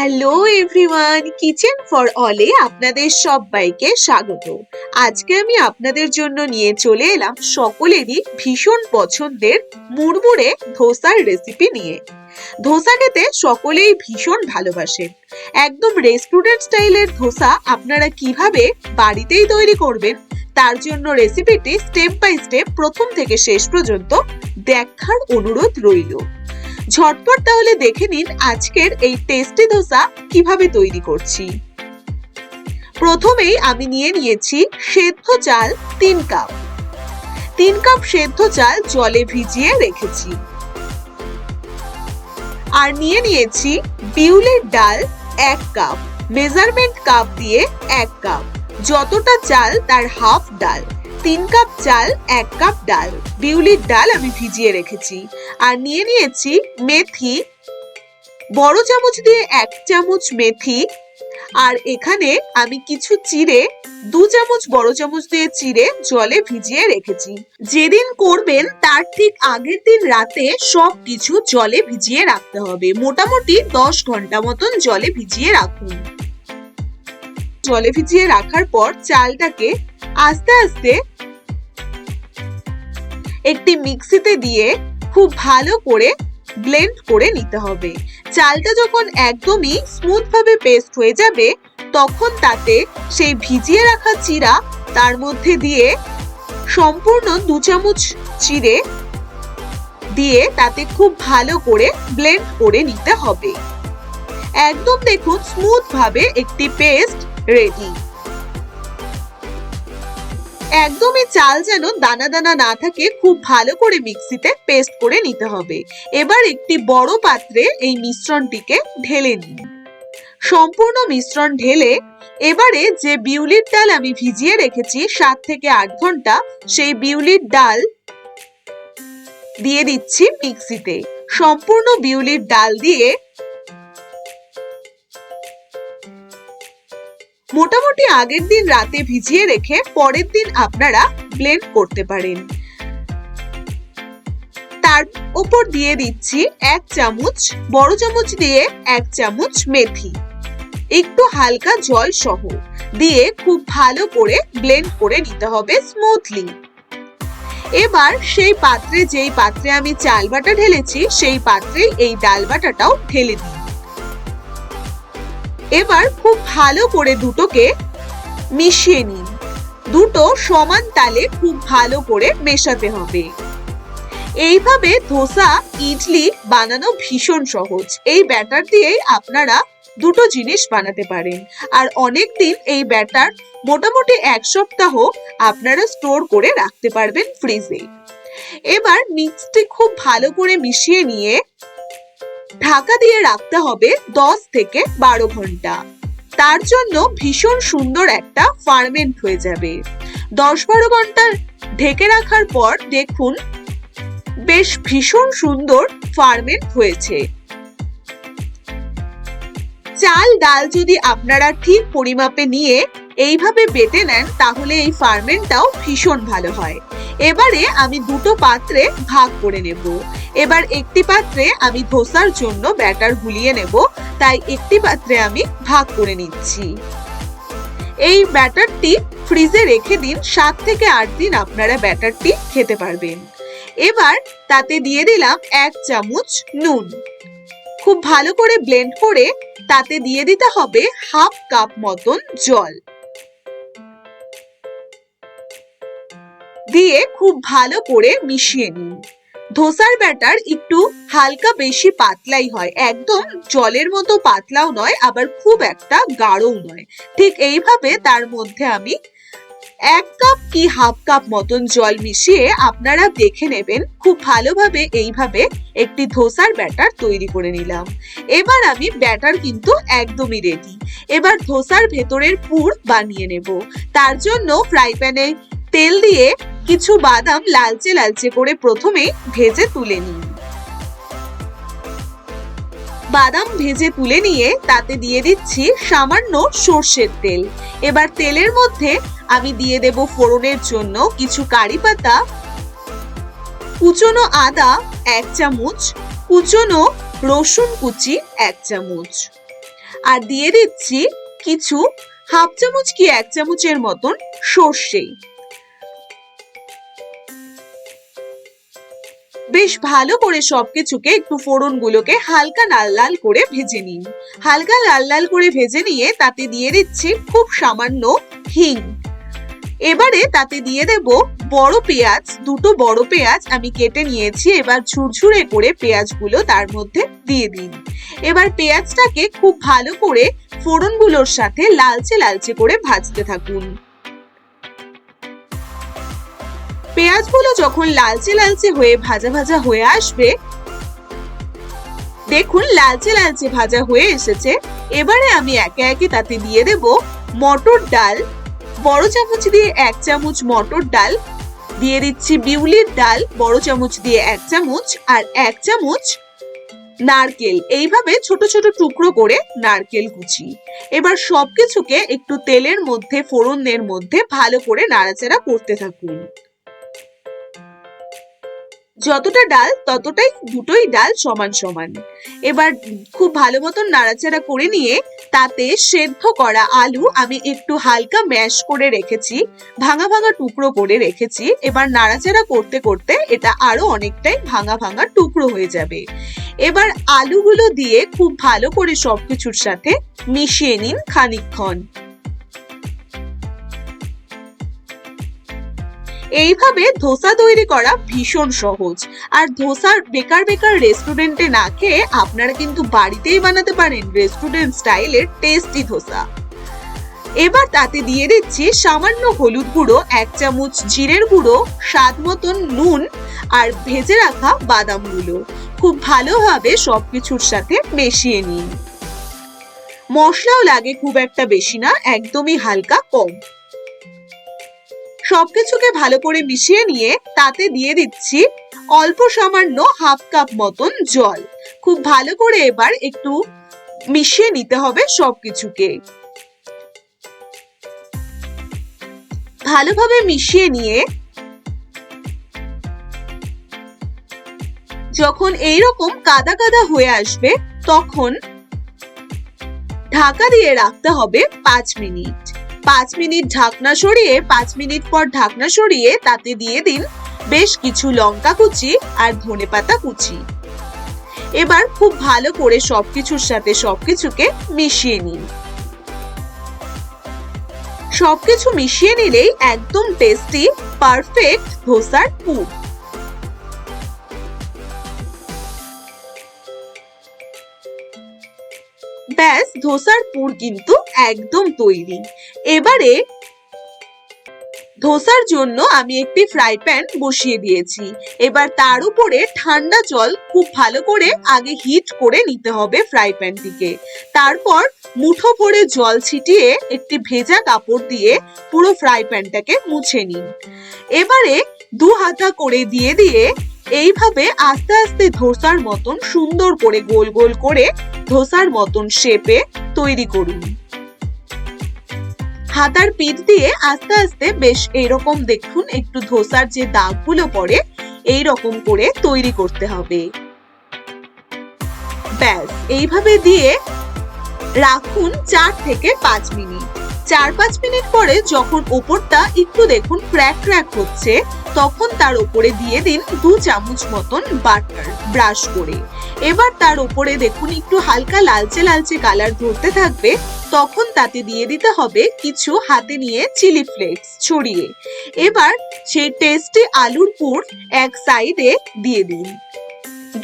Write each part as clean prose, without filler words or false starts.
Hello everyone, kitchen for অলে আপনাদের সবাইকে স্বাগত। আজকে আমি আপনাদের জন্য নিয়ে চলে এলাম সকলেরই ভীষণ পছন্দের মুড়মুড়ে ধোসার রেসিপি নিয়ে। ধোসা খেতে সকলেই ভীষণ ভালোবাসেন। একদম রেস্টুরেন্ট স্টাইলের ধোসা আপনারা কিভাবে বাড়িতেই তৈরি করবেন তার জন্য রেসিপিটি স্টেপ বাই স্টেপ প্রথম থেকে শেষ পর্যন্ত দেখার অনুরোধ রইল। ঝটপট তাহলে দেখে নিন আজকের এই টেস্টি ধোসা কিভাবে তৈরি করছি। প্রথমেই আমি নিয়ে নিয়েছি সেদ্ধ চাল 3 কাপ। 3 কাপ সেদ্ধ চাল জলে ভিজিয়ে রেখেছি। আর নিয়ে নিয়েছি বিউলির ডাল 1 কাপ, মেজারমেন্ট কাপ দিয়ে 1 কাপ, যতটা চাল তার হাফ ডাল। 3 কাপ চাল 1 কাপ ডাল, বিউলির ডাল আমি ভিজিয়ে রেখেছি। আর নিয়ে নিয়েছি মেথি, বড় চামচ দিয়ে 1 চামচ মেথি। আর এখানে আমি কিছু চিড়ে 2 চামচ বড় চামচ দিয়ে চিড়ে জলে ভিজিয়ে রেখেছি। যেদিন করবেন তার ঠিক আগের দিন রাতে সবকিছু জলে ভিজিয়ে রাখতে হবে। মোটামুটি 10 ঘন্টা মতন জলে ভিজিয়ে রাখুন। জলে ভিজিয়ে রাখার পর চালটাকে আস্তে আস্তে একটি মিক্সিতে দিয়ে খুব ভালো করে ব্লেন্ড করে নিতে হবে। চালটা যখন একদমই স্মুথ ভাবে পেস্ট হয়ে যাবে তখন তাতে সেই ভিজিয়ে রাখা চিড়া তার মধ্যে দিয়ে সম্পূর্ণ 2 চামচ চিড়ে দিয়ে তাতে খুব ভালো করে ব্লেন্ড করে নিতে হবে। একদম দেখুন স্মুথ ভাবে একটি পেস্ট রেডি। একদমই চাল যেন দানা দানা না থাকে, খুব ভালো করে মিক্সিতে পেস্ট করে নিতে হবে। এবার একটি বড় পাত্রে এই মিশ্রণটিকে ঢেলে নিন। সম্পূর্ণ মিশ্রণ ঢেলে এবারে যে বিউলির ডাল আমি ভিজিয়ে রেখেছি 7 থেকে 8 ঘন্টা, সেই বিউলির ডাল দিয়ে দিচ্ছি মিক্সিতে। সম্পূর্ণ বিউলির ডাল দিয়ে মোটামুটি আগের দিন রাতে ভিজিয়ে রেখে পরের দিন আপনারা ব্লেন্ড করতে পারেন। তার উপর দিয়ে দিচ্ছি 1 চামচ, বড় চামচ দিয়ে 1 চামচ মেথি, একটু হালকা জল সহ দিয়ে খুব ভালো করে ব্লেন্ড করে নিতে হবে স্মুথলি। এবার সেই পাত্রে, যেই পাত্রে আমি চাল বাটা ঢেলেছি সেই পাত্রে এই ডাল বাটাটাও ঢেলে দিই। এবার খুব ভালো করে দুটোকে মিশিয়ে নিন। দুটো সমান তালে খুব ভালো করে মেশাতে হবে। এইভাবে ধোসা ইডলি বানানো ভীষণ সহজ। এই ব্যাটার দিয়েই আপনারা দুটো জিনিস বানাতে পারেন। আর অনেক দিন এই ব্যাটার, মোটামুটি 1 সপ্তাহ আপনারা স্টোর করে রাখতে পারবেন ফ্রিজে। এবার মিক্সটি খুব ভালো করে মিশিয়ে নিয়ে ঢাকা দিয়ে রাখতে হবে 10 থেকে 12 ঘন্টা। তার জন্য ভীষণ সুন্দর একটা ফার্মেন্ট হয়ে যাবে। 10-12 ঘন্টা ঢেকে রাখার পর দেখুন বেশ ভীষণ সুন্দর ফার্মেন্ট হয়েছে। চাল ডাল যদি আপনারা ঠিক পরিমাপে নিয়ে এইভাবে বেটে নেন তাহলে এই ফার্মেন্টটাও ভীষণ ভালো হয়। এবারে আমি দুটো পাত্রে ভাগ করে নেব। এবার একটি পাত্রে আমি ধোসার জন্য ব্যাটার গুলিয়ে নেব, তাই একটি পাত্রে আমি ভাগ করে নিচ্ছি। এই ব্যাটারটি ফ্রিজে রেখে দিন, 7 থেকে 8 দিন আপনারা ব্যাটারটি খেতে পারবেন। এবার তাতে দিয়ে দিলাম 1 চামচ নুন। খুব ভালো করে ব্লেন্ড করে তাতে দিয়ে দিতে হবে হাফ কাপ মতন জল দিয়ে খুব ভালো করে মিশিয়ে নিন। ধোসার ব্যাটার একটু হালকা বেশি পাতলাই হয়, একদম জলের মতো পাতলাও নয়, আবার খুব একটা গাঢ়ও নয়। ঠিক এইভাবে তার মধ্যে আমি 1 কাপ কি হাফ কাপ মতন জল মিশিয়ে আপনারা দেখে নেবেন। খুব ভালোভাবে এইভাবে একটি ধোসার ব্যাটার তৈরি করে নিলাম। এবার আমি ব্যাটার কিন্তু একদমই রেডি। এবার ধোসার ভেতরের পুর বানিয়ে নেব। তার জন্য ফ্রাই প্যানে তেল দিয়ে কিছু বাদাম লালচে লালচে করে প্রথমে ভেজে তুলে নিন। বাদাম ভেজে তুলে নিয়ে তাতে দিয়ে দিচ্ছি সামান্য সর্ষের তেল। এবার তেলের মধ্যে আমি দিয়ে দেব ফোড়নের জন্য কিছু কারি পাতা, কুচনো আদা 1 চামচ, কুচনো রসুন কুচি 1 চামচ, আর দিয়ে দিচ্ছি কিছু হাফ চামচ কি 1 চামচের মতন সর্ষে। বেশ ভালো করে সবকিছুকে একটু ফোড়নগুলোকে হালকা লাল লাল করে ভেজে নিন। হালকা লাল লাল করে ভেজে নিয়ে তাতে দিয়ে দিচ্ছি খুব সামান্য হিং। এবারে তাতে দিয়ে দেব বড় পেঁয়াজ, দুটো বড় পেঁয়াজ আমি কেটে নিয়েছি। এবার ঝুরঝুরে করে পেঁয়াজগুলো তার মধ্যে দিয়ে দিন। এবার পেঁয়াজটাকে খুব ভালো করে ফোড়নগুলোর সাথে লালচে লালচে করে ভাজতে থাকুন। পেঁয়াজগুলো যখন লালচে লালচে হয়ে ভাজা ভাজা হয়ে আসবে, দেখুন লালচে লালচে ভাজা হয়ে এসেছে। এবারে আমি একে একে তাতে দিয়ে দেব মটর ডাল, বড় চামচ দিয়ে 1 চামচ মটর ডাল, দিয়ে দিচ্ছি বিউলির ডাল বড় চামচ দিয়ে 1 চামচ, আর 1 চামচ নারকেল, এইভাবে ছোট ছোট টুকরো করে নারকেল কুচি। এবার সবকিছুকে একটু তেলের মধ্যে ফোড়নের মধ্যে ভালো করে নাড়াচাড়া করতে থাকুন। যতটা ডাল ততটাই দুটোই ডাল সমান সমান। এবার খুব ভালো মতন নাড়াচাড়া করে নিয়ে তাতে সেদ্ধ করা আলু আমি একটু হালকা ম্যাশ করে রেখেছি, ভাঙা ভাঙা টুকরো করে রেখেছি। এবার নাড়াচাড়া করতে করতে এটা আরো অনেকটাই ভাঙা ভাঙা টুকরো হয়ে যাবে। এবার আলুগুলো দিয়ে খুব ভালো করে সবকিছুর সাথে মিশিয়ে নিন খানিকক্ষণ। এইভাবে ধোসা তৈরি করা ভীষণ সহজ। আর ধোসার বেকার বেকার রেস্টুরেন্টে না খেয়ে আপনারা কিন্তু বাড়িতেই বানাতে পারেন রেস্টুরেন্ট স্টাইলের টেস্টি ধোসা। এবার তাতে দিয়ে দিচ্ছি সামান্য হলুদ গুঁড়ো, 1 চামচ জিরের গুঁড়ো, স্বাদ মতন নুন, আর ভেজে রাখা বাদামগুলো। খুব ভালোভাবে সবকিছুর সাথে মিশিয়ে নিন। মশলাও লাগে খুব একটা বেশি না, একদমই হালকা কম। সবকিছুকে ভালো করে মিশিয়ে নিয়ে তাতে দিয়ে দিচ্ছি অল্প সামান্য হাফ কাপ মতন জল। খুব ভালো করে এবার একটু মিশিয়ে নিতে হবে সবকিছুকে। ভালোভাবে মিশিয়ে নিয়ে যখন এইরকম কাদা কাদা হয়ে আসবে তখন ঢাকা দিয়ে রাখতে হবে 5 মিনিট। 5 মিনিট ঢাকনা সরিয়ে 5 মিনিট পর ঢাকনা সরিয়ে তাতে দিয়ে দিন বেশ কিছু লঙ্কা কুচি আর ধনেপাতা কুচি। এবার খুব ভালো করে সবকিছুর সাথে সবকিছুকে মিশিয়ে নিন। সবকিছু মিশিয়ে নিলেই একদম টেস্টি পারফেক্ট ধোসার পুর। ব্যাস, ধোসার পুর কিন্তু একদম তৈরি। এবারে ধোসার জন্য আমি একটি ফ্রাই প্যান বসিয়ে দিয়েছি। এবার তার উপরে ঠান্ডা জল খুব ভালো করে আগে হিট করে নিতে হবে ফ্রাই প্যানটিকে। তারপর মুঠো ভরে জল ছিটিয়ে একটি ভেজা কাপড় দিয়ে পুরো ফ্রাই প্যানটাকে মুছে নিন। এবারে 2 হাতা করে দিয়ে এইভাবে আস্তে আস্তে ধোসার মতন সুন্দর করে গোল গোল করে ধোসার মতন শেপে তৈরি করুন। হাতার পিঠ দিয়ে আস্তে আস্তে বেশ এইরকম দেখুন একটু ধোসার যে দাগগুলো পড়ে এইরকম করে তৈরি করতে হবে। ব্যাস, এইভাবে দিয়ে রাখুন 4 থেকে 5 মিনিট। 4-5 মিনিট পরে যখন ওপরটা একটু দেখুন ক্র্যাক ক্র্যাক হচ্ছে তখন তার উপরে দিয়ে দিন 2 চামচ মতন বাটার ব্রাশ করে। এবার তার উপরে দেখুন একটু হালকা লালচে লালচে কালার ধরতে থাকবে, তখন তাতে দিয়ে দিতে হবে কিছু হাতে নিয়ে চিলি ফ্লেক্স ছড়িয়ে। এবার সেই টেস্টি আলুর পুর এক সাইডে দিয়ে দিন।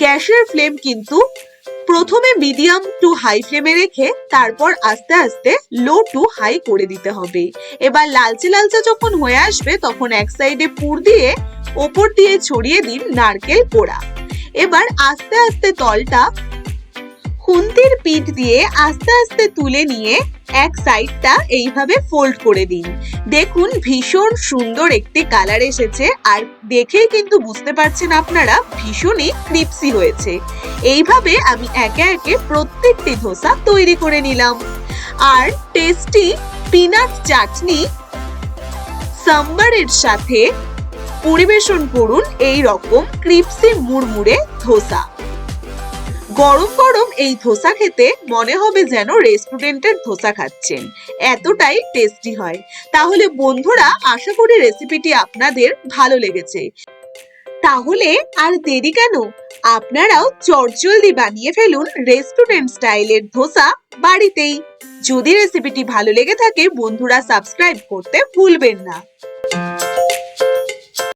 গ্যাসের ফ্লেম কিন্তু প্রথমে মিডিয়াম টু হাই ফ্লেমে রেখে তারপর আস্তে আস্তে লো টু হাই করে দিতে হবে। এবার লালচে লালচে যখন হয়ে আসবে তখন এক সাইডে পুর দিয়ে ওপর দিয়ে ছড়িয়ে দিন নারকেল কোড়া। এবার আস্তে আস্তে তলটা খুন্তির পিঠ দিয়ে আস্তে আস্তে তুলে নিয়ে এক সাইডটা এইভাবে ফোল্ড করে দিন। দেখুন ভীষণ সুন্দর একটি কালার এসেছে, আর দেখেই কিন্তু বুঝতে পারছেন আপনারা ভীষণই ক্রিপসি হয়েছে। এইভাবে আমি একে একে প্রত্যেকটি ধোসা তৈরি করে নিলাম। আর টেস্টি পিনাট চাটনি সাম্বারের সাথে পরিবেশন করুন এই রকম ক্রিপসি মুড়মুড়ে ধোসা। গরম গরম এই ধোসা খেতে মনে হবে যেন রেস্টুরেন্টের ধোসা খাচ্ছেন, এতটাই টেস্টি হয়। তাহলে বন্ধুরা, আশা করি রেসিপিটি আপনাদের ভালো লেগেছে। তাহলে আর দেরি কেন, আপনারাও চটজলদি বানিয়ে ফেলুন রেস্টুরেন্ট স্টাইলের ধোসা বাড়িতেই। যদি রেসিপিটি ভালো লেগে থাকে বন্ধুরা, সাবস্ক্রাইব করতে ভুলবেন না।